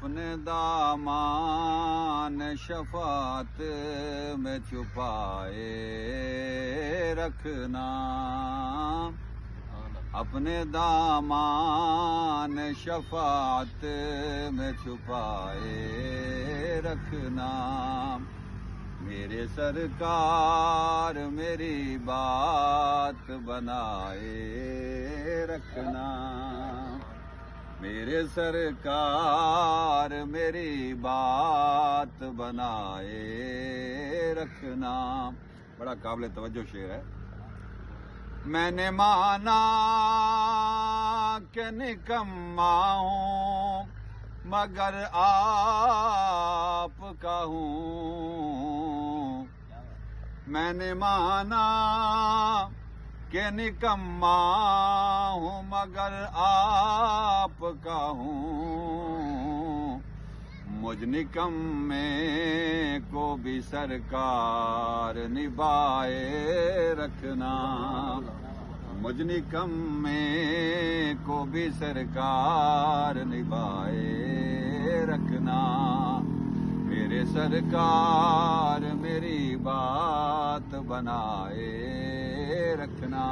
اپنے دامان شفاعت میں چھپائے رکھنا، اپنے دامان شفاعت میں چھپائے رکھنا، میرے سرکار میری بات بنائے رکھنا، میرے سرکار میری بات بنائے رکھنا۔ بڑا قابل توجہ شعر ہے۔ میں نے مانا کہ نکما ہوں مگر آپ کا ہوں، میں نے مانا کہ نکما ہوں مگر آپ کا ہوں، مجھ نکمے کو بھی سرکار نبھائے رکھنا، مجھ نکمے کو بھی سرکار نبھائے رکھنا، میرے سرکار میری بات بنائے رکھنا۔